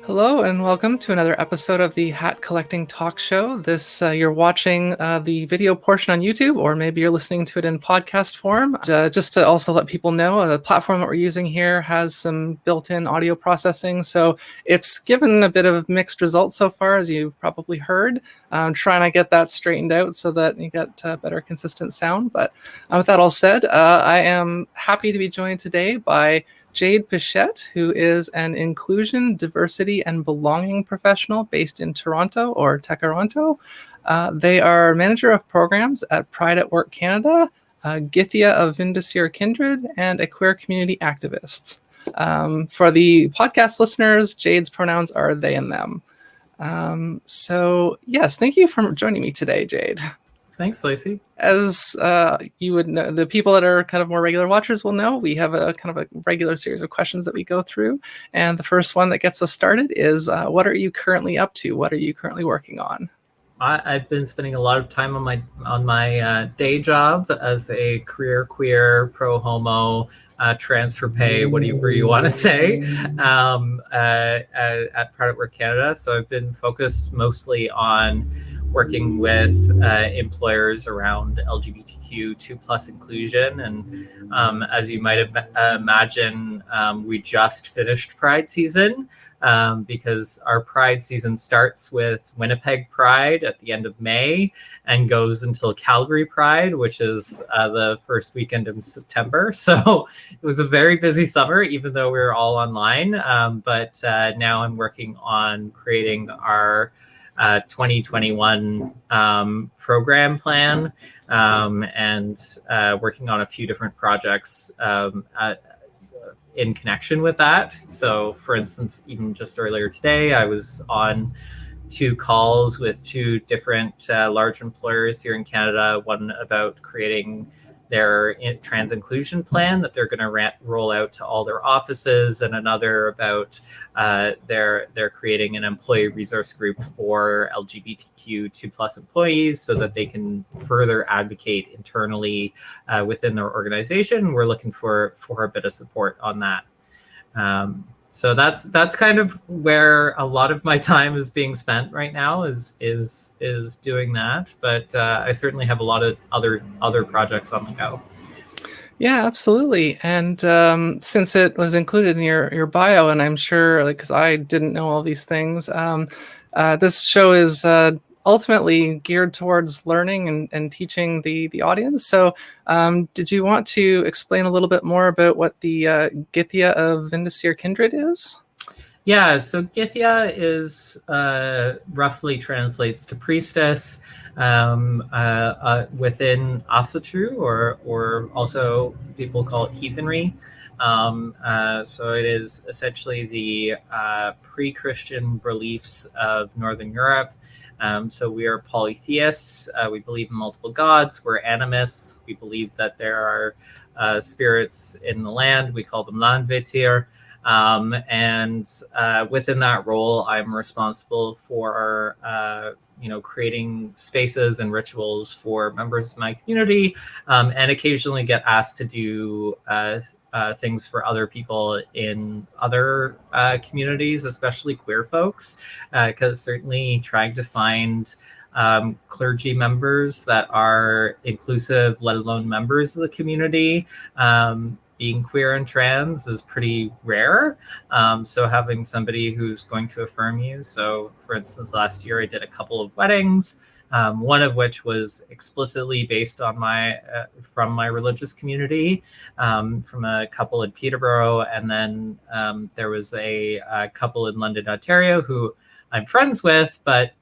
Hello and welcome to another episode of the Hat Collecting Talk Show. You're watching the video portion on YouTube, or maybe you're listening to it in podcast form. Just to also let people know, the platform that we're using here has some built-in audio processing, so it's given a bit of mixed results so far, as you've probably heard. I'm trying to get that straightened out so that you get better consistent sound. But with that all said, I am happy to be joined today by Jade Pichette, who is an inclusion, diversity, and belonging professional based in Toronto or Toronto. They are manager of programs at Pride at Work Canada, Gythia of Vindicere Kindred, and a queer community activist. For the podcast listeners, Jade's pronouns are they and them. So yes, thank you for joining me today, Jade. Thanks, Lacey. As you would know, the people that are kind of more regular watchers will know, we have a kind of a regular series of questions that we go through. And the first one that gets us started is, what are you currently up to? What are you currently working on? I've been spending a lot of time on my day job as a career queer, pro homo, transfer pay, whatever you want to say, at Pride at Work Canada. So I've been focused mostly on working with employers around LGBTQ2+ inclusion. And as you might imagine, we just finished Pride season because our Pride season starts with Winnipeg Pride at the end of May and goes until Calgary Pride, which is the first weekend of September. So it was a very busy summer, even though we were all online. But now I'm working on creating our 2021 program plan and working on a few different projects in connection with that. So for instance, even just earlier today, I was on 2 calls with 2 different large employers here in Canada, one about creating their trans inclusion plan that they're going to roll out to all their offices, and another about they're creating an employee resource group for LGBTQ2+ employees so that they can further advocate internally within their organization. We're looking for a bit of support on that. So that's kind of where a lot of my time is being spent right now, is doing that. But I certainly have a lot of other projects on the go. Yeah, absolutely. And since it was included in your bio, and I'm sure, because I didn't know all these things, this show is ultimately geared towards learning and teaching the audience. So did you want to explain a little bit more about what the Gythia of Vindicere Kindred is? Yeah, so Gythia is roughly translates to priestess within Asatru, or also people call it heathenry. So it is essentially the pre-Christian beliefs of Northern Europe. So we are polytheists. We believe in multiple gods. We're animists. We believe that there are spirits in the land. We call them landvetir. And within that role, I'm responsible for creating spaces and rituals for members of my community, and occasionally get asked to do things for other people in other communities, especially queer folks, because certainly trying to find clergy members that are inclusive, let alone members of the community, being queer and trans is pretty rare. So having somebody who's going to affirm you. So for instance, last year I did a couple of weddings, one of which was explicitly based on from my religious community, from a couple in Peterborough. And then there was a couple in London, Ontario, who I'm friends with, but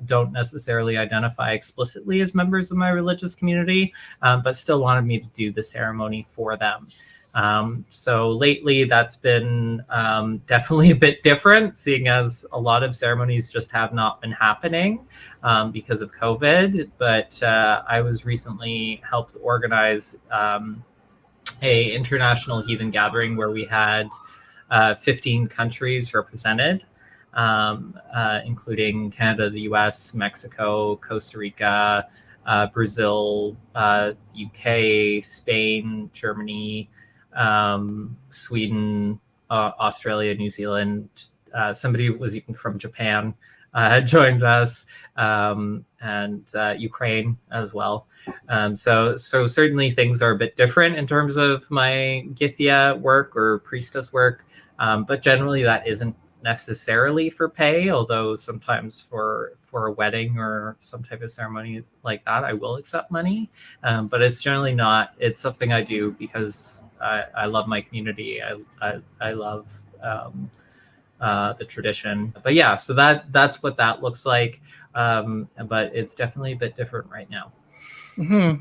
don't necessarily identify explicitly as members of my religious community, but still wanted me to do the ceremony for them. So lately that's been definitely a bit different, seeing as a lot of ceremonies just have not been happening because of COVID. But I was recently helped organize a international heathen gathering where we had 15 countries represented, including Canada, the US, Mexico, Costa Rica, Brazil, UK, Spain, Germany, Sweden, Australia, New Zealand. Somebody was even from Japan joined us, and Ukraine as well. So certainly things are a bit different in terms of my Gythia work or Priestess work, but generally that isn't necessarily for pay, although sometimes for a wedding or some type of ceremony like that, I will accept money. But it's generally not. It's something I do because I love my community. I love the tradition. But yeah, so that's what that looks like. But it's definitely a bit different right now.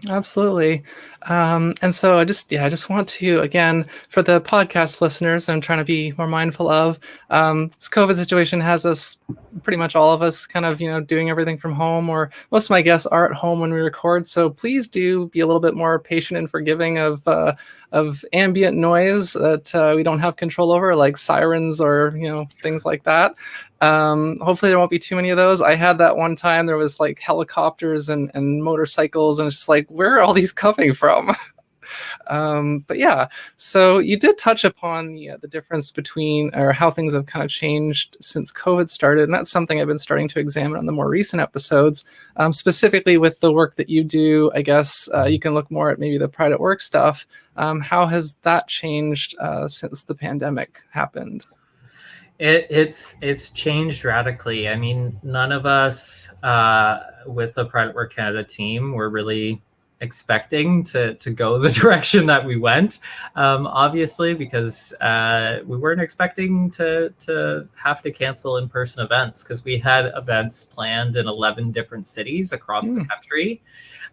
Absolutely. And so I just want to, again, for the podcast listeners, I'm trying to be more mindful of, this COVID situation has us, pretty much all of us, kind of, doing everything from home, or most of my guests are at home when we record. So please do be a little bit more patient and forgiving of ambient noise that we don't have control over, like sirens or, things like that. Hopefully there won't be too many of those. I had that one time, there was like helicopters and motorcycles, and it's just like, where are all these coming from? But yeah, so you did touch upon the difference between, or how things have kind of changed since COVID started. And that's something I've been starting to examine on the more recent episodes, specifically with the work that you do. I guess you can look more at maybe the pride at work stuff. How has that changed since the pandemic happened? It's changed radically. I mean, none of us with the Pride at Work Canada team were really expecting to go the direction that we went, obviously, because we weren't expecting to have to cancel in-person events, because we had events planned in 11 different cities across the country.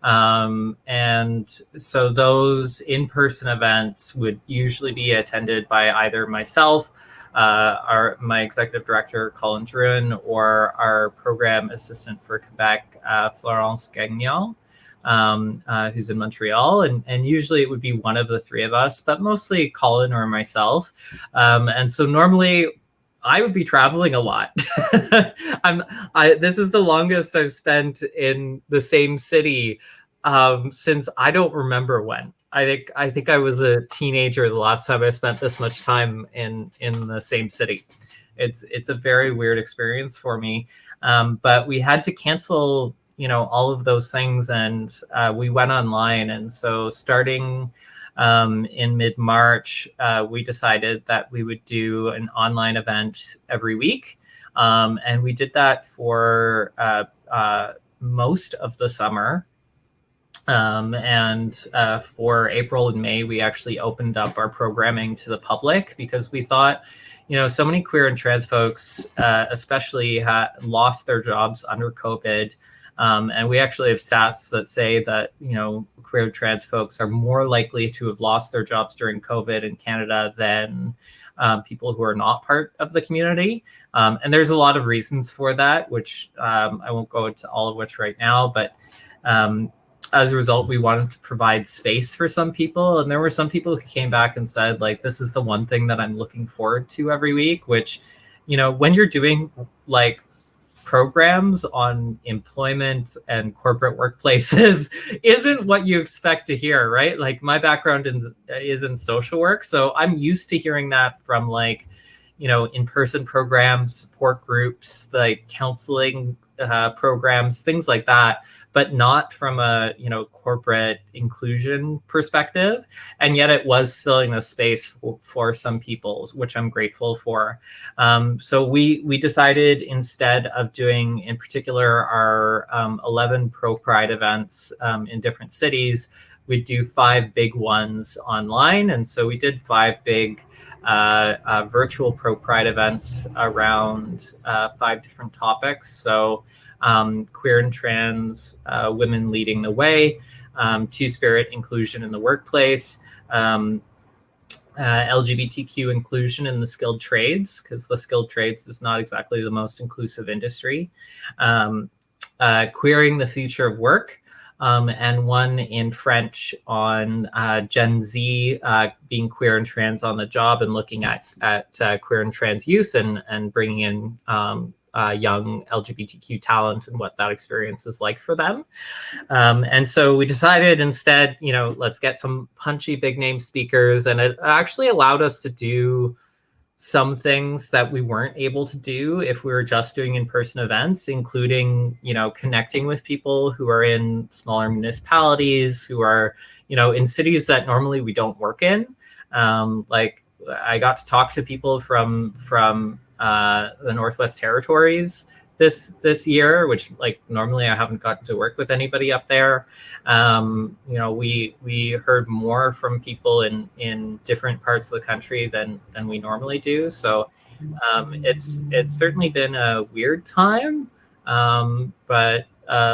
And so those in-person events would usually be attended by either myself, my executive director, Colin Drouin, or our program assistant for Quebec, Florence Gagnon, who's in Montreal. And usually it would be one of the three of us, but mostly Colin or myself. And so normally I would be traveling a lot. This is the longest I've spent in the same city since I don't remember when. I think I was a teenager the last time I spent this much time in the same city. It's a very weird experience for me. But we had to cancel, all of those things, and we went online. And so starting in mid-March, we decided that we would do an online event every week. And we did that for most of the summer. And for April and May, we actually opened up our programming to the public, because we thought, so many queer and trans folks, especially, lost their jobs under COVID. And we actually have stats that say that, queer and trans folks are more likely to have lost their jobs during COVID in Canada than people who are not part of the community. And there's a lot of reasons for that, which I won't go into all of which right now, but as a result, we wanted to provide space for some people. And there were some people who came back and said, like, this is the one thing that I'm looking forward to every week, which, when you're doing like programs on employment and corporate workplaces isn't what you expect to hear, right? Like, my background is in social work. So I'm used to hearing that from like, in-person programs, support groups, like counseling programs, things like that, but not from a corporate inclusion perspective. And yet it was filling the space for some people, which I'm grateful for. So we decided, instead of doing in particular our 11 Pro Pride events in different cities, we'd do 5 big ones online. And so we did 5 big virtual Pro Pride events around 5 different topics. So queer and trans women leading the way, Two-Spirit inclusion in the workplace, LGBTQ inclusion in the skilled trades, because the skilled trades is not exactly the most inclusive industry, queering the future of work, and one in French on Gen Z being queer and trans on the job, and looking at queer and trans youth and bringing in young LGBTQ talent and what that experience is like for them. And so we decided instead, let's get some punchy big name speakers. And it actually allowed us to do some things that we weren't able to do if we were just doing in-person events, including, connecting with people who are in smaller municipalities, who are, in cities that normally we don't work in. Like I got to talk to people from the Northwest Territories this year, which like normally I haven't gotten to work with anybody up there. We heard more from people in different parts of the country than we normally do. So it's certainly been a weird time, but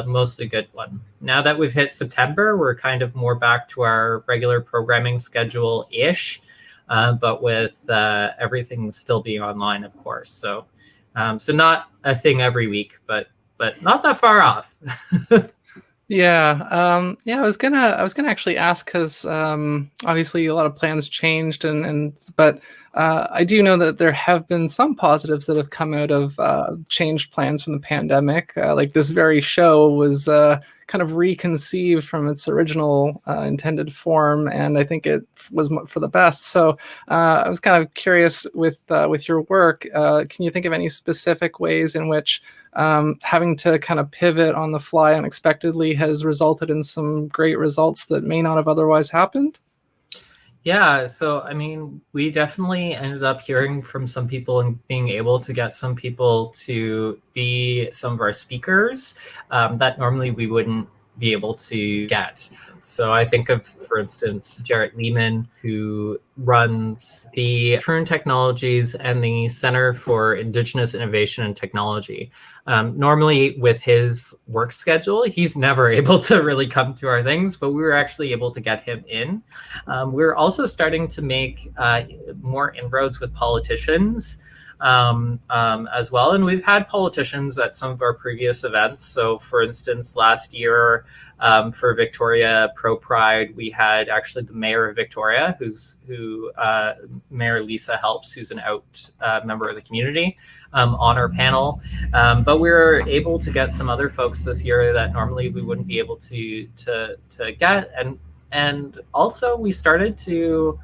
mostly good one. Now that we've hit September, we're kind of more back to our regular programming schedule-ish, but with everything still being online, of course. So not a thing every week, but not that far off. Yeah. I was gonna actually ask because obviously a lot of plans changed, but I do know that there have been some positives that have come out of changed plans from the pandemic. Like this very show was kind of reconceived from its original intended form, and I think it was for the best. So I was kind of curious with your work. Can you think of any specific ways in which having to kind of pivot on the fly unexpectedly has resulted in some great results that may not have otherwise happened? Yeah, so I mean, we definitely ended up hearing from some people and being able to get some people to be some of our speakers that normally we wouldn't be able to get. So I think of, for instance, Jarrett Lehman, who runs the Turn Technologies and the Center for Indigenous Innovation and Technology. Normally with his work schedule, he's never able to really come to our things, but we were actually able to get him in. We're also starting to make more inroads with politicians as well. And we've had politicians at some of our previous events. So for instance, last year for Victoria Pro Pride, we had actually the mayor of Victoria, Mayor Lisa Helps, who's an out member of the community, on our panel. But we were able to get some other folks this year that normally we wouldn't be able to get. And also we started to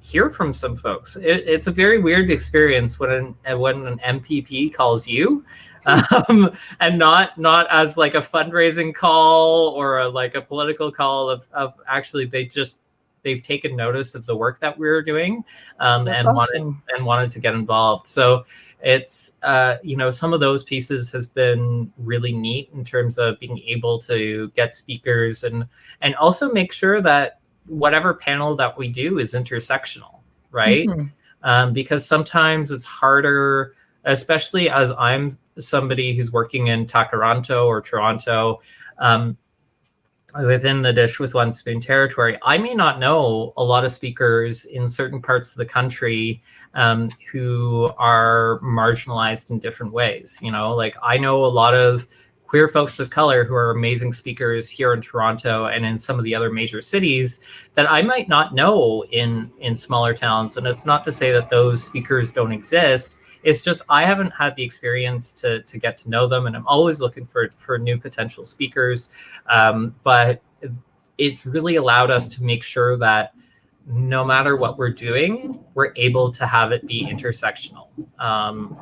hear from some folks. It's a very weird experience when an MPP calls you, and not as like a fundraising call or like a political call of actually they've taken notice of the work that we were doing, and awesome. wanted to get involved. So it's some of those pieces has been really neat in terms of being able to get speakers and also make sure that whatever panel that we do is intersectional, right? Mm-hmm. Because sometimes it's harder, especially as I'm somebody who's working in Takaranto or Toronto, within the Dish with One Spoon territory. I may not know a lot of speakers in certain parts of the country who are marginalized in different ways. Like I know a lot of queer folks of color who are amazing speakers here in Toronto and in some of the other major cities that I might not know in smaller towns. And it's not to say that those speakers don't exist. It's just I haven't had the experience to get to know them, and I'm always looking for new potential speakers. But it's really allowed us to make sure that no matter what we're doing, we're able to have it be intersectional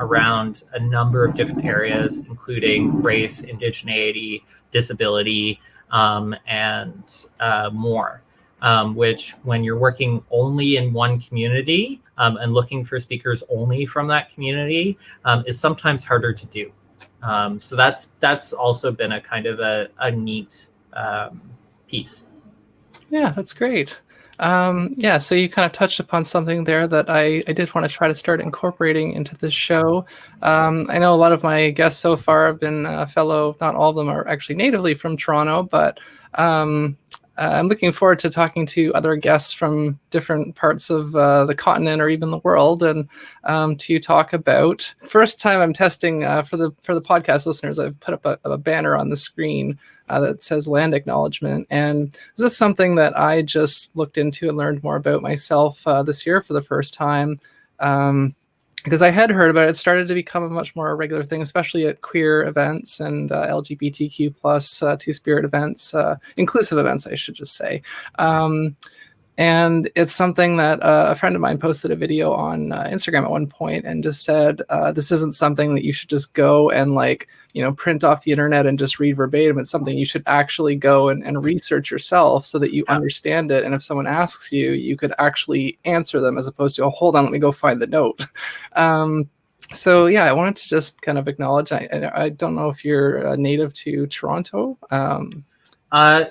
around a number of different areas, including race, indigeneity, disability, and more. Which when you're working only in one community and looking for speakers only from that community is sometimes harder to do. So that's also been a kind of a neat piece. Yeah, that's great. So you kind of touched upon something there that I did want to try to start incorporating into this show. I know a lot of my guests so far have been fellow, not all of them are actually natively from Toronto, but I'm looking forward to talking to other guests from different parts of the continent or even the world, and to talk about. First time I'm testing for the podcast listeners, I've put up a banner on the screen that says land acknowledgement. And this is something that I just looked into and learned more about myself this year for the first time. Because I had heard about it. It started to become a much more regular thing, especially at queer events and LGBTQ plus Two-Spirit events, inclusive events, I should just say. And it's something that a friend of mine posted a video on Instagram at one point and just said, this isn't something that you should just go and like, print off the internet and just read verbatim. It's something you should actually go and research yourself so that you understand it. And if someone asks you, you could actually answer them as opposed to, oh, hold on, let me go find the note. So yeah, I wanted to just kind of acknowledge, I don't know if you're native to Toronto.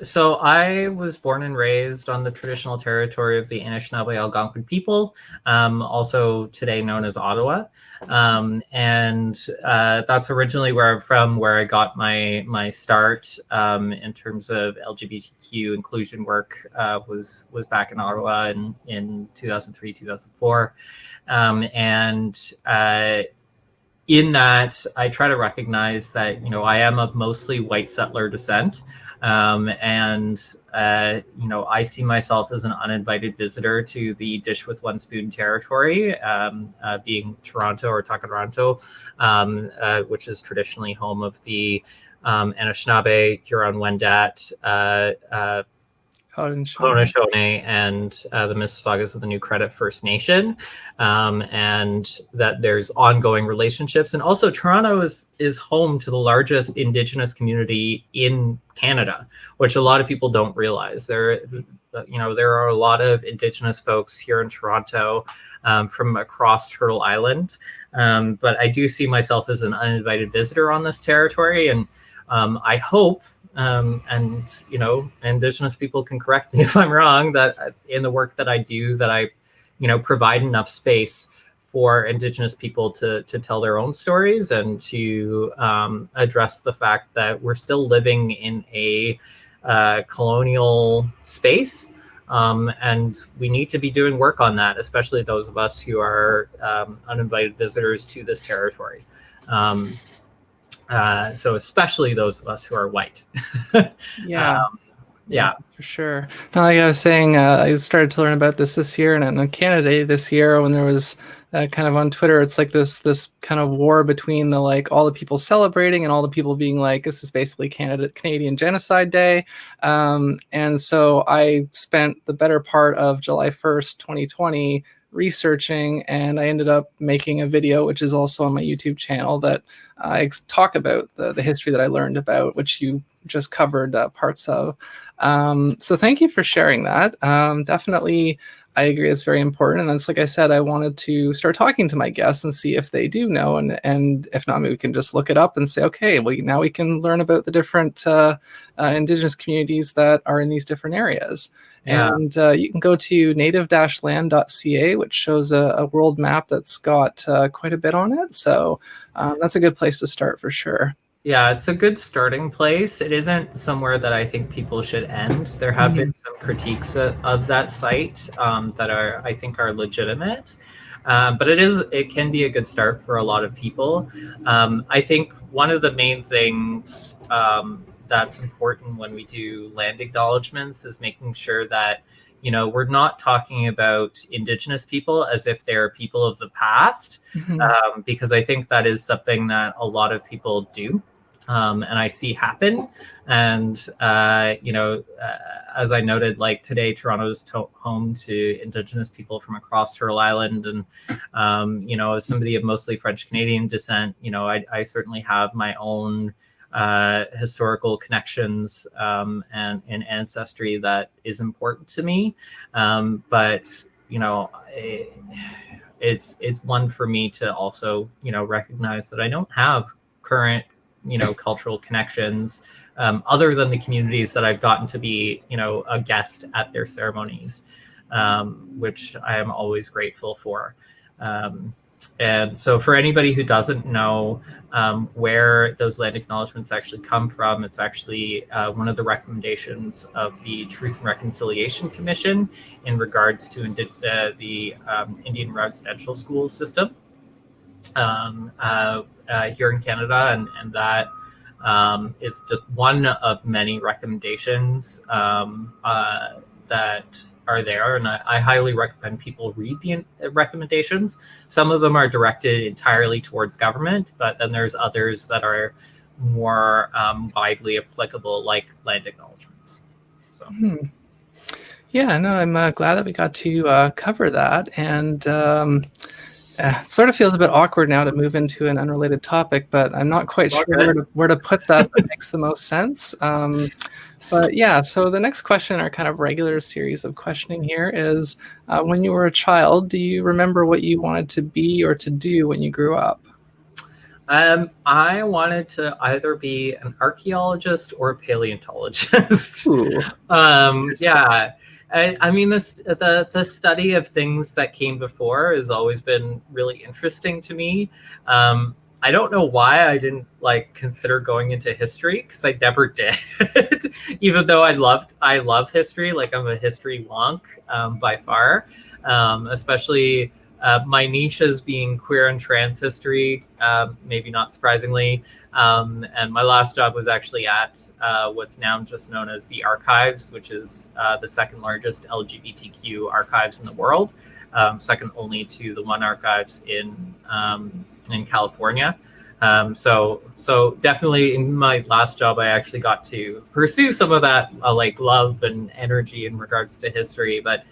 So I was born and raised on the traditional territory of the Anishinaabe Algonquin people, also today known as Ottawa. And that's originally where I'm from, where I got my start in terms of LGBTQ inclusion work, was back in Ottawa in 2003, 2004. In that, I try to recognize that, I am of mostly white settler descent. I see myself as an uninvited visitor to the dish with one spoon territory, being Toronto or Takaranto, which is traditionally home of the Anishinaabe, Huron-Wendat, Haudenosaunee, and the Mississaugas of the New Credit First Nation, and that there's ongoing relationships. And also Toronto is home to the largest Indigenous community in Canada, which a lot of people don't realize. There are a lot of Indigenous folks here in Toronto from across Turtle Island. But I do see myself as an uninvited visitor on this territory. And I hope, Indigenous people can correct me if I'm wrong, that in the work that I do, that I, provide enough space for Indigenous people to tell their own stories and to address the fact that we're still living in a colonial space. And we need to be doing work on that, especially those of us who are uninvited visitors to this territory. So especially those of us who are white. Yeah. Yeah, for sure. Now, like I was saying, I started to learn about this year, and in Canada Day this year, when there was kind of on Twitter, it's like this kind of war between the all the people celebrating and all the people being like, this is basically Canadian Genocide Day. And so I spent the better part of July 1st, 2020 researching, and I ended up making a video, which is also on my YouTube channel, that I talk about the history that I learned about, which you just covered parts of. So thank you for sharing that. Definitely, I agree, it's very important. And that's, like I said, I wanted to start talking to my guests and see if they do know. And if not, maybe we can just look it up and say, okay, well, now we can learn about the different Indigenous communities that are in these different areas. Yeah. And you can go to native-land.ca, which shows a world map that's got quite a bit on it. So that's a good place to start for sure. Yeah, it's a good starting place. It isn't somewhere that I think people should end. There have been some critiques of that site that I think are legitimate. But it can be a good start for a lot of people. I think one of the main things that's important when we do land acknowledgements is making sure that, we're not talking about Indigenous people as if they're people of the past, because I think that is something that a lot of people do. And I see happen. And, as I noted, like today, Toronto is home to Indigenous people from across Turtle Island. And, as somebody of mostly French Canadian descent, I certainly have my own historical connections and ancestry that is important to me. But, it's one for me to also, recognize that I don't have current cultural connections other than the communities that I've gotten to be, a guest at their ceremonies, which I am always grateful for. And so for anybody who doesn't know where those land acknowledgements actually come from, it's actually one of the recommendations of the Truth and Reconciliation Commission in regards to the Indian residential school system. Here in Canada, and that is just one of many recommendations that are there, and I highly recommend people read the recommendations. Some of them are directed entirely towards government, but then there's others that are more widely applicable, like land acknowledgements. So. Yeah, no, I'm glad that we got to cover that. And it sort of feels a bit awkward now to move into an unrelated topic, but I'm not quite sure where to put that makes the most sense. But yeah, so the next question in our kind of regular series of questioning here is, when you were a child, do you remember what you wanted to be or to do when you grew up? I wanted to either be an archaeologist or a paleontologist. Ooh, Yeah. I mean, the study of things that came before has always been really interesting to me. I don't know why I didn't consider going into history, because I never did. Even though I love history. Like, I'm a history wonk by far, especially. My niches being queer and trans history, maybe not surprisingly. And my last job was actually at what's now just known as the Archives, which is the second largest LGBTQ archives in the world, second only to the one archives in California. So definitely in my last job, I actually got to pursue some of that love and energy in regards to history, but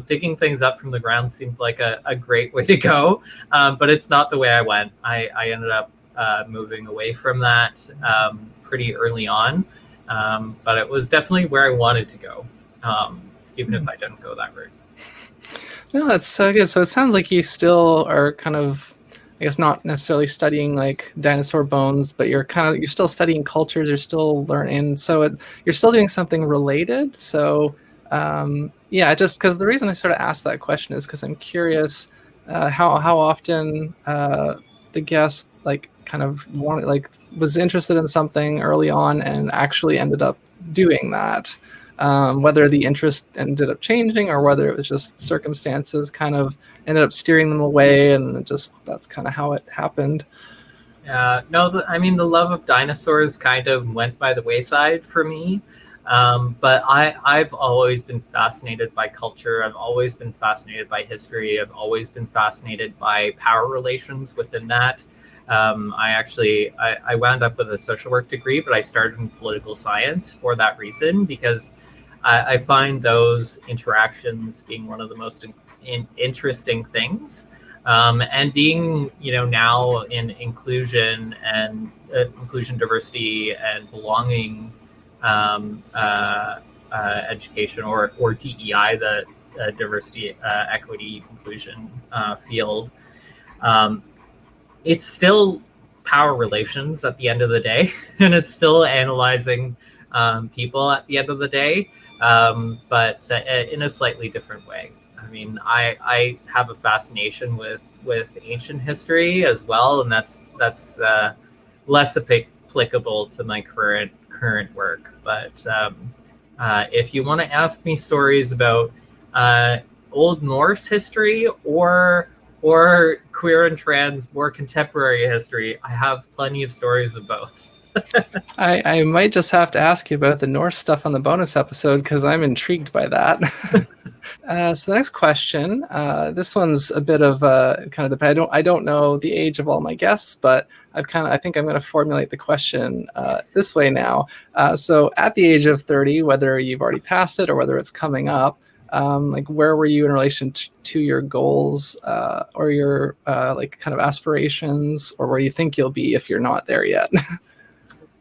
digging things up from the ground seemed like a great way to go, but it's not the way I went. I ended up moving away from that pretty early on, but it was definitely where I wanted to go, even if I didn't go that route. No, that's so good. So it sounds like you still are kind of, I guess, not necessarily studying like dinosaur bones, but you're still studying cultures. You're still learning. So you're still doing something related. So yeah, just because the reason I sort of asked that question is because I'm curious how often the guest was interested in something early on and actually ended up doing that. Whether the interest ended up changing or whether it was just circumstances kind of ended up steering them away, and that's kind of how it happened. No, I mean, the love of dinosaurs kind of went by the wayside for me. But I've always been fascinated by culture. I've always been fascinated by history. I've always been fascinated by power relations within that. I wound up with a social work degree, but I started in political science for that reason, because I find those interactions being one of the most interesting things. And being, now in inclusion and inclusion, diversity, and belonging education, or DEI, the diversity, equity, inclusion field. It's still power relations at the end of the day, and it's still analyzing people at the end of the day, but in a slightly different way. I mean, I have a fascination with ancient history as well, and that's less applicable to my current work. But if you want to ask me stories about Old Norse history or queer and trans, more contemporary history, I have plenty of stories of both. I might just have to ask you about the Norse stuff on the bonus episode, because I'm intrigued by that. So the next question, this one's a bit of kind of I don't know the age of all my guests, but I think I'm going to formulate the question this way now. So at the age of 30, whether you've already passed it or whether it's coming up, where were you in relation to your goals or your kind of aspirations, or where you think you'll be if you're not there yet?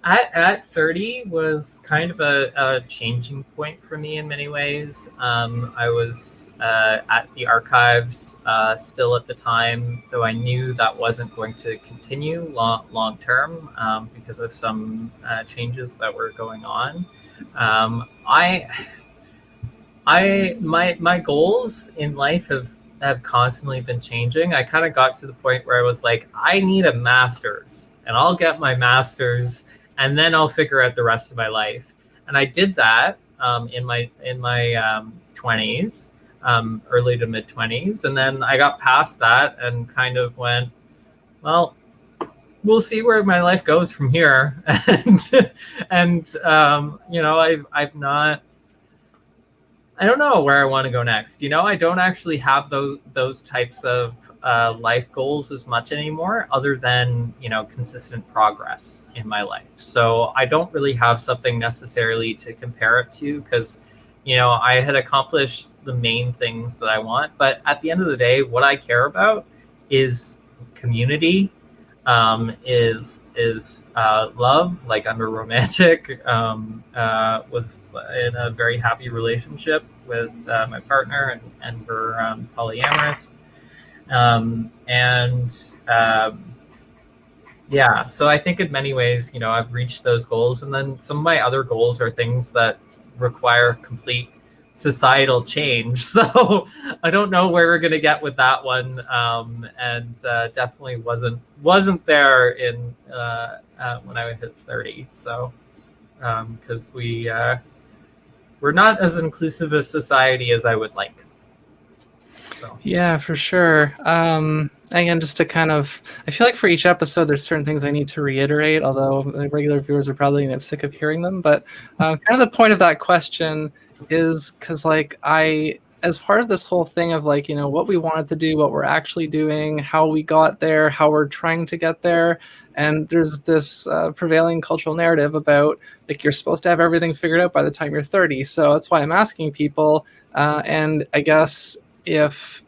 At 30 was kind of a changing point for me in many ways. I was at the archives still at the time, though I knew that wasn't going to continue long term because of some changes that were going on. My goals in life have constantly been changing. I kind of got to the point where I was like, I need a master's, and I'll get my master's, and then I'll figure out the rest of my life. And I did that in my 20s, early to mid 20s, and then I got past that and kind of went, well, we'll see where my life goes from here. I've not I don't know where I want to go next. I don't actually have those types of life goals as much anymore, other than consistent progress in my life. So I don't really have something necessarily to compare it to, because I had accomplished the main things that I want. But at the end of the day, what I care about is community, is love. Like, I'm a romantic, with in a very happy relationship with my partner, and we're polyamorous, and yeah. So I think in many ways, I've reached those goals, and then some of my other goals are things that require complete societal change. So I don't know where we're going to get with that one, and definitely wasn't there in when I hit 30. So because we're not as inclusive a society as I would like. So. Yeah, for sure. Again, just to kind of, I feel like for each episode, there's certain things I need to reiterate, although the regular viewers are probably going to get sick of hearing them. But kind of the point of that question is because, like, as part of this whole thing of, like, what we wanted to do, what we're actually doing, how we got there, how we're trying to get there. And there's this prevailing cultural narrative about, like, you're supposed to have everything figured out by the time you're 30. So that's why I'm asking people. And I guess if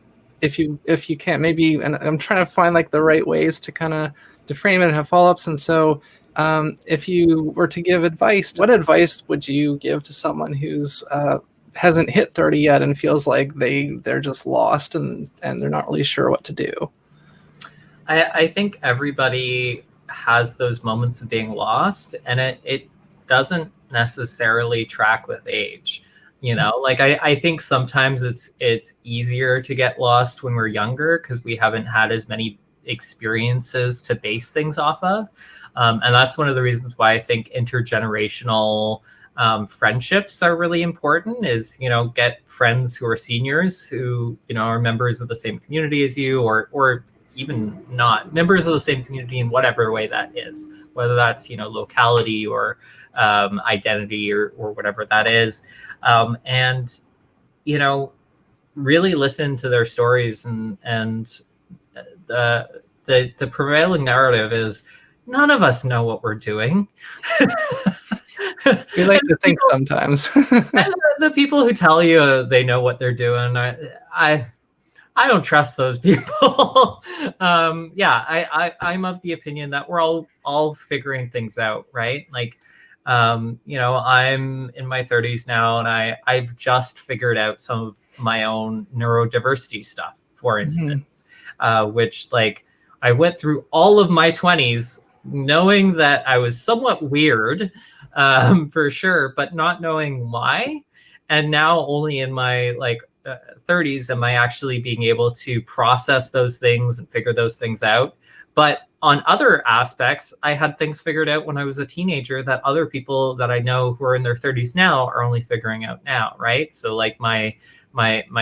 you can't, maybe, and I'm trying to find like the right ways to kind of to frame it and have follow-ups. And so if you were to give advice, what advice would you give to someone who's hasn't hit 30 yet and feels like they're just lost and they're not really sure what to do? I think everybody has those moments of being lost, and it doesn't necessarily track with age. Like, I think sometimes it's easier to get lost when we're younger because we haven't had as many experiences to base things off of. And that's one of the reasons why I think intergenerational friendships are really important, is, get friends who are seniors who, are members of the same community as you, or even not members of the same community in whatever way that is, whether that's, locality or identity or whatever that is. And, really listen to their stories, and the prevailing narrative is none of us know what we're doing. We like to think sometimes. And the people who tell you they know what they're doing, I don't trust those people. Yeah, I'm of the opinion that we're all figuring things out, right? Like, I'm in my 30s now, and I've just figured out some of my own neurodiversity stuff, for instance, which, like, I went through all of my 20s knowing that I was somewhat weird, for sure, but not knowing why. And now only in my 30s am I actually being able to process those things and figure those things out. But on other aspects, I had things figured out when I was a teenager that other people that I know who are in their 30s now are only figuring out now, right? So, like, my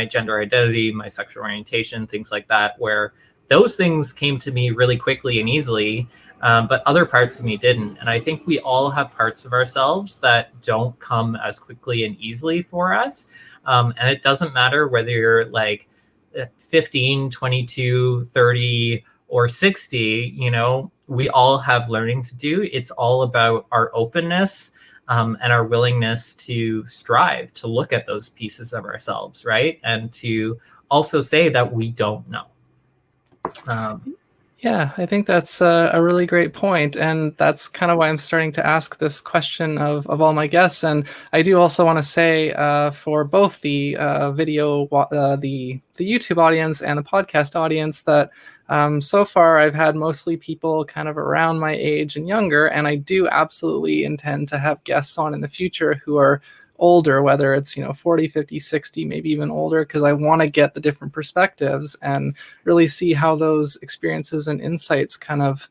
gender identity, my sexual orientation, things like that, where those things came to me really quickly and easily, but other parts of me didn't. And I think we all have parts of ourselves that don't come as quickly and easily for us. And it doesn't matter whether you're like 15, 22, 30, or 60, we all have learning to do. It's all about our openness, and our willingness to strive to look at those pieces of ourselves, right? And to also say that we don't know. Yeah, I think that's a really great point. And that's kind of why I'm starting to ask this question of all my guests. And I do also want to say for both the video, the YouTube audience and the podcast audience that so far I've had mostly people kind of around my age and younger. And I do absolutely intend to have guests on in the future who are older, whether it's 40, 50, 60, maybe even older, because I want to get the different perspectives and really see how those experiences and insights kind of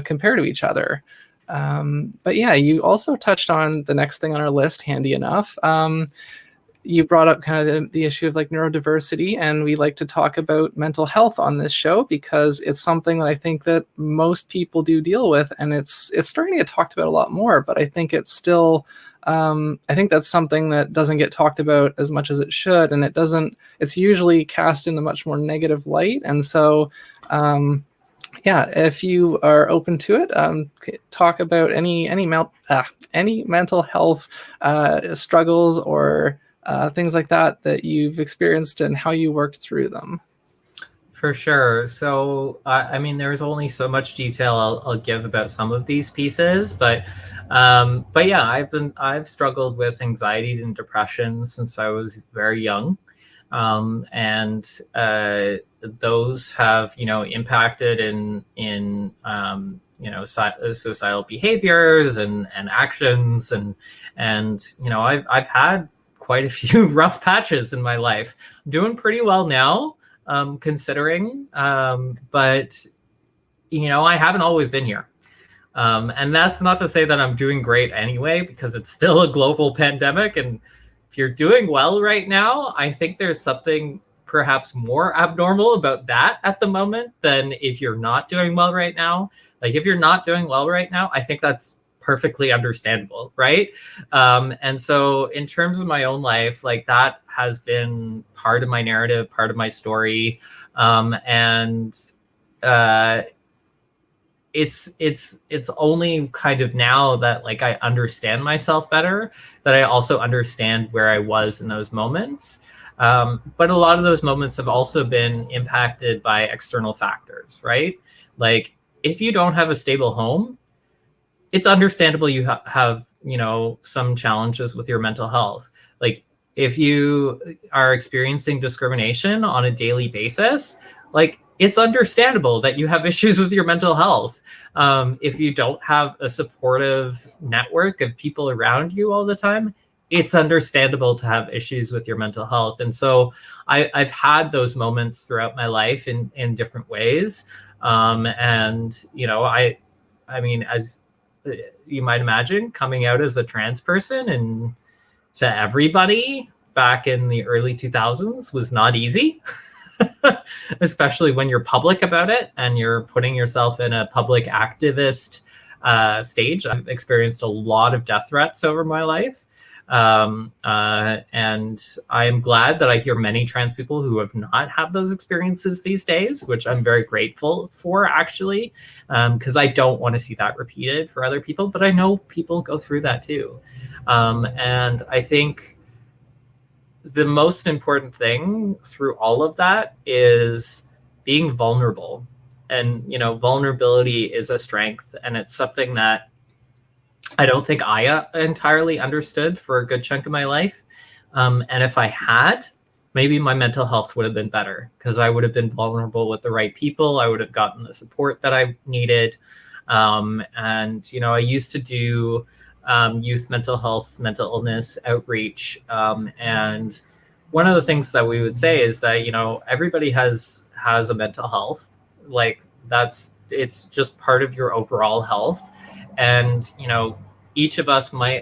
compare to each other. But yeah, you also touched on the next thing on our list, handy enough. You brought up kind of the issue of like neurodiversity, and we like to talk about mental health on this show because it's something that I think that most people do deal with, and it's starting to get talked about a lot more, but I think it's still I think that's something that doesn't get talked about as much as it should, and it's usually cast in a much more negative light. And so yeah, if you are open to it, talk about any mental health struggles or things like that you've experienced and how you worked through them. For sure. So, I mean, there's only so much detail I'll give about some of these pieces, but yeah, I've struggled with anxiety and depression since I was very young, and those have impacted in suicidal behaviors and actions, and I've had quite a few rough patches in my life. I'm doing pretty well now, considering, but I haven't always been here. And that's not to say that I'm doing great anyway, because it's still a global pandemic. And if you're doing well right now, I think there's something perhaps more abnormal about that at the moment than if you're not doing well right now. Like, if you're not doing well right now, I think that's perfectly understandable, right? And so in terms of my own life, like, that has been part of my narrative, part of my story. And it's only kind of now that, like, I understand myself better, that I also understand where I was in those moments. But a lot of those moments have also been impacted by external factors, right? Like, if you don't have a stable home, it's understandable you have some challenges with your mental health. Like, if you are experiencing discrimination on a daily basis, like, it's understandable that you have issues with your mental health. If you don't have a supportive network of people around you all the time, it's understandable to have issues with your mental health. And so I've had those moments throughout my life in different ways. And I mean, as you might imagine, coming out as a trans person and to everybody back in the early 2000s was not easy. Especially when you're public about it and you're putting yourself in a public activist stage. I've experienced a lot of death threats over my life. And I am glad that I hear many trans people who have not had those experiences these days, which I'm very grateful for, actually, because I don't want to see that repeated for other people. But I know people go through that too. And I think the most important thing through all of that is being vulnerable. And, vulnerability is a strength, and it's something that I don't think I entirely understood for a good chunk of my life. And if I had, maybe my mental health would have been better, because I would have been vulnerable with the right people. I would have gotten the support that I needed. And, I used to do youth mental health, mental illness outreach. And one of the things that we would say is that, everybody has a mental health. Like, it's just part of your overall health. And,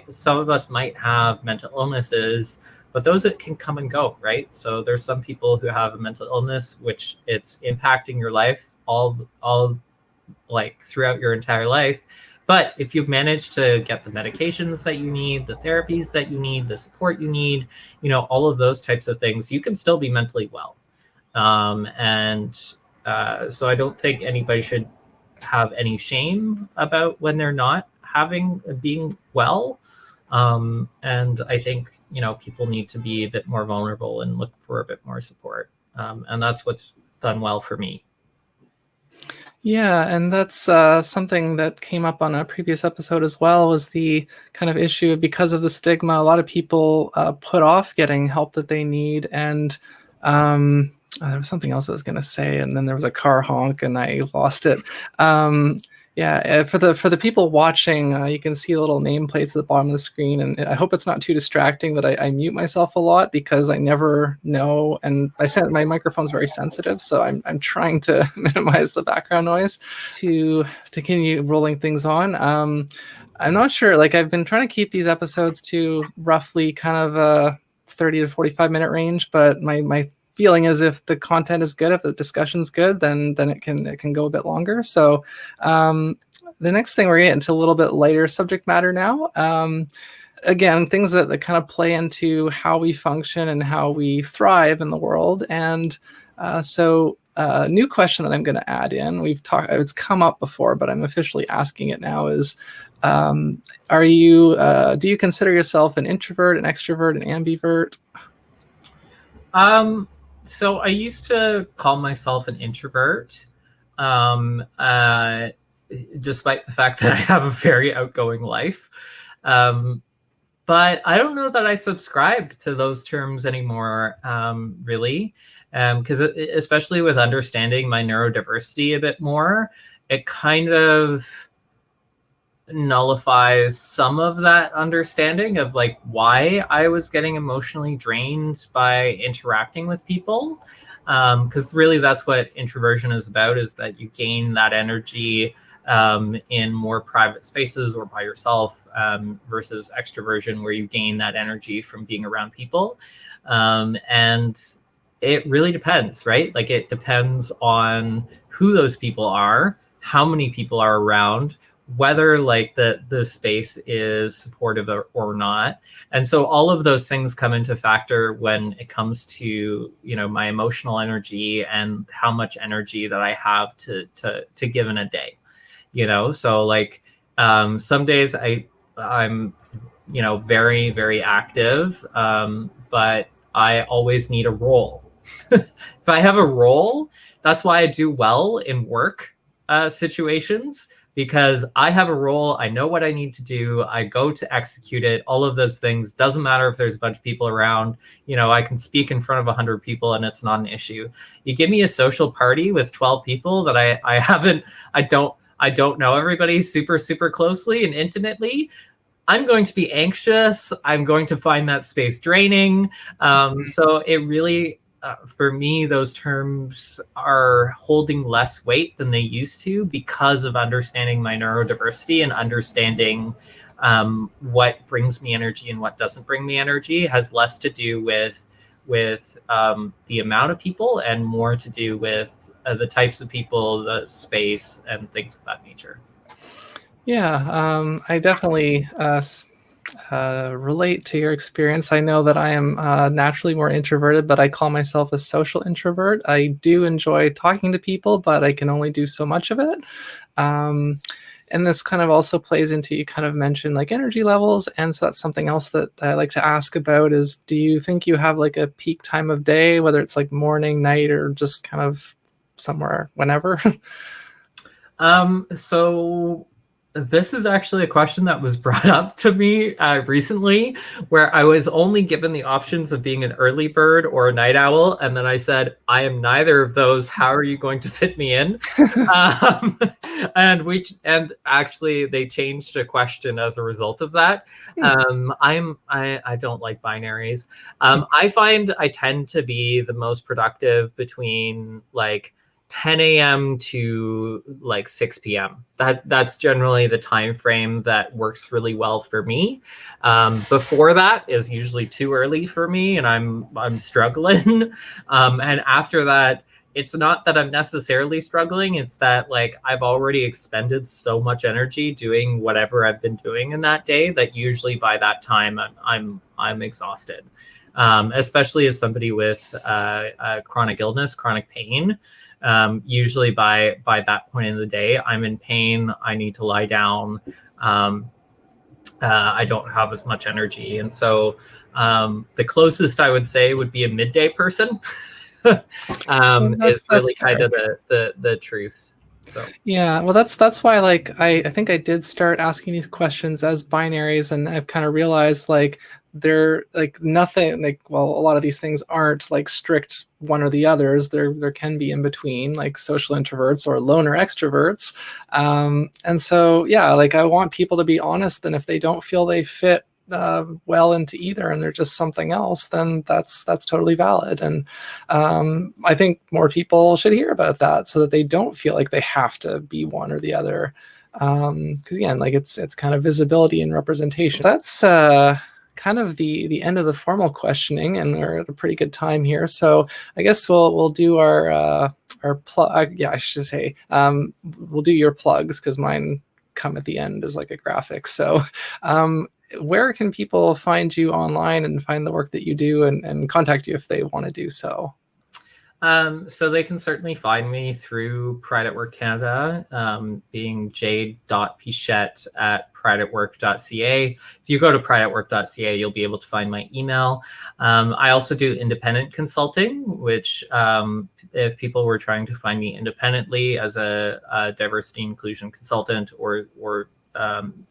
some of us might have mental illnesses, but those can come and go, right? So there's some people who have a mental illness, which it's impacting your life all like throughout your entire life. But if you've managed to get the medications that you need, the therapies that you need, the support you need, all of those types of things, you can still be mentally well. So I don't think anybody should have any shame about when they're not being well. And I think, people need to be a bit more vulnerable and look for a bit more support. And that's what's done well for me. Yeah, and that's something that came up on a previous episode as well, was the kind of issue because of the stigma. A lot of people put off getting help that they need. And there was something else I was going to say, and then there was a car honk and I lost it. For the people watching, you can see little nameplates at the bottom of the screen, and I hope it's not too distracting that I mute myself a lot, because I never know, and my microphone's very sensitive, so I'm trying to minimize the background noise to continue rolling things on. I'm not sure, like, I've been trying to keep these episodes to roughly kind of a 30 to 45 minute range, but my feeling is if the content is good, if the discussion's good, then it can go a bit longer. So the next thing, we're getting into a little bit lighter subject matter now. again, things that kind of play into how we function and how we thrive in the world. And so new question that I'm going to add in, it's come up before, but I'm officially asking it now, is do you consider yourself an introvert, an extrovert, an ambivert? So I used to call myself an introvert, despite the fact that I have a very outgoing life. But I don't know that I subscribe to those terms anymore, really, because especially with understanding my neurodiversity a bit more, it kind of nullifies some of that understanding of like why I was getting emotionally drained by interacting with people. Because really that's what introversion is about, is that you gain that energy in more private spaces or by yourself, versus extroversion where you gain that energy from being around people. And it really depends, right? Like it depends on who those people are, how many people are around, whether like the space is supportive or not. And so all of those things come into factor when it comes to, my emotional energy and how much energy that I have to give in a day. So like some days I'm very, very active, but I always need a role. If I have a role, that's why I do well in work situations, because I have a role, I know what I need to do, I go to execute it, all of those things. Doesn't matter if there's a bunch of people around, I can speak in front of 100 people and it's not an issue. You give me a social party with 12 people that I don't know everybody super, super closely and intimately, I'm going to be anxious. I'm going to find that space draining. So it really, for me, those terms are holding less weight than they used to because of understanding my neurodiversity and understanding what brings me energy and what doesn't bring me energy. It has less to do with the amount of people and more to do with the types of people, the space, and things of that nature. Yeah, I definitely relate to your experience. I know that I am naturally more introverted, but I call myself a social introvert. I do enjoy talking to people, but I can only do so much of it. And this kind of also plays into, you kind of mentioned like energy levels. And so that's something else that I like to ask about is, do you think you have like a peak time of day, whether it's like morning, night, or just kind of somewhere whenever? So this is actually a question that was brought up to me recently, where I was only given the options of being an early bird or a night owl. And then I said, I am neither of those. How are you going to fit me in? And actually they changed a question as a result of that. I don't like binaries. I find I tend to be the most productive between like 10 a.m. to like 6 p.m. That's generally the time frame that works really well for me. Before that is usually too early for me, and I'm struggling. And after that, it's not that I'm necessarily struggling. It's that like I've already expended so much energy doing whatever I've been doing in that day that usually by that time I'm exhausted. Especially as somebody with chronic illness, chronic pain. Usually by that point in the day, I'm in pain. I need to lie down. I don't have as much energy. And so the closest I would say would be a midday person. Is really kind of the truth. So yeah, well, that's why like I think I did start asking these questions as binaries, and I've kind of realized like they're like nothing like, well, a lot of these things aren't like strict one or the others. There can be in between, like social introverts or loner extroverts. And so yeah, like I want people to be honest, and if they don't feel they fit well into either and they're just something else, then that's totally valid. And I think more people should hear about that so that they don't feel like they have to be one or the other, because again, like it's kind of visibility and representation. That's kind of the end of the formal questioning, and we're at a pretty good time here, so I guess we'll do our plug. Yeah, I should say we'll do your plugs because mine come at the end as like a graphic. So where can people find you online and find the work that you do and contact you if they want to do so? So they can certainly find me through Pride at Work Canada, being jade.pichette at prideatwork.ca. If you go to prideatwork.ca, you'll be able to find my email. I also do independent consulting, which if people were trying to find me independently as a diversity inclusion consultant or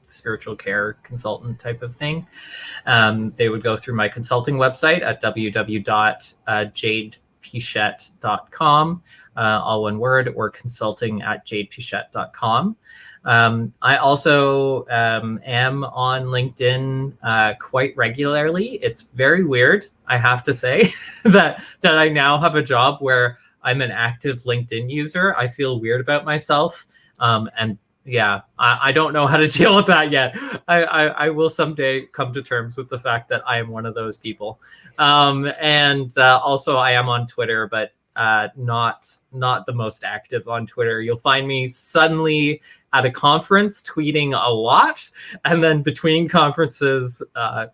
spiritual care consultant type of thing, they would go through my consulting website at www.jadepichette.com, all one word, or consulting at jadepichette.com. I also am on LinkedIn quite regularly. It's very weird, I have to say, that I now have a job where I'm an active LinkedIn user. I feel weird about myself. And yeah, I don't know how to deal with that yet. I will someday come to terms with the fact that I am one of those people. And also I am on Twitter, but not the most active on Twitter. You'll find me suddenly at a conference tweeting a lot, and then between conferences,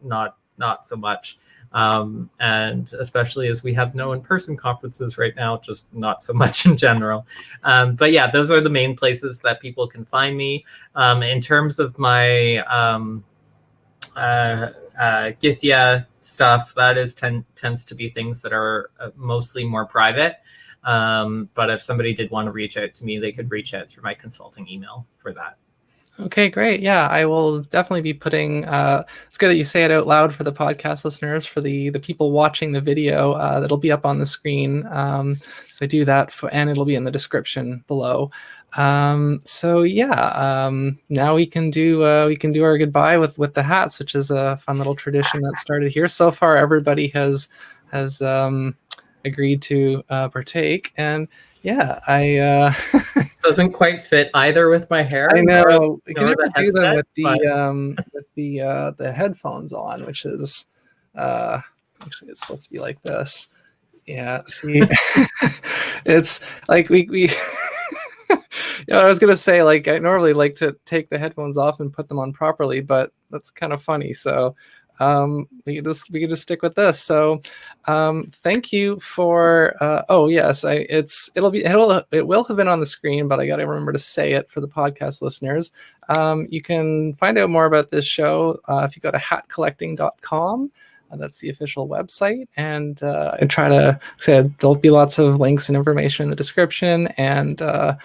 not so much. And especially as we have no in-person conferences right now, just not so much in general. But yeah, those are the main places that people can find me. In terms of my Gythia stuff, that tends to be things that are mostly more private. But if somebody did want to reach out to me, they could reach out through my consulting email for that. Okay, great. Yeah, I will definitely be putting, it's good that you say it out loud for the podcast listeners, for the people watching the video, that'll be up on the screen. So I do that, and it'll be in the description below. So yeah, now we can do our goodbye with the hats, which is a fun little tradition that started here. So far, everybody has agreed to partake, and yeah, doesn't quite fit either with my hair. I know. You can never do them with the headphones on, which is actually it's supposed to be like this. Yeah, see, it's like we I was gonna say, like, I normally like to take the headphones off and put them on properly, but that's kind of funny. So we can just stick with this. So thank you for oh yes, it will have been on the screen, but I gotta remember to say it for the podcast listeners. You can find out more about this show if you go to hatcollecting.com. That's the official website, and I try to say there'll be lots of links and information in the description, and for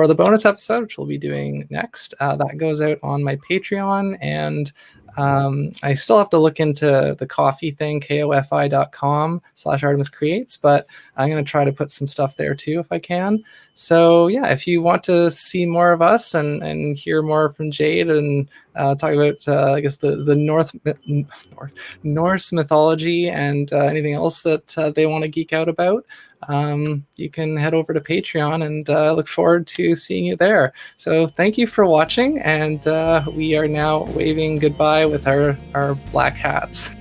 the bonus episode, which we'll be doing next, that goes out on my Patreon, and I still have to look into the coffee thing, kofi.com/ArtemisCreates, but I'm going to try to put some stuff there too if I can. So yeah, if you want to see more of us and hear more from Jade and talk about, I guess, the Norse mythology and anything else that they want to geek out about, you can head over to Patreon, and look forward to seeing you there. So thank you for watching, and we are now waving goodbye with our black hats.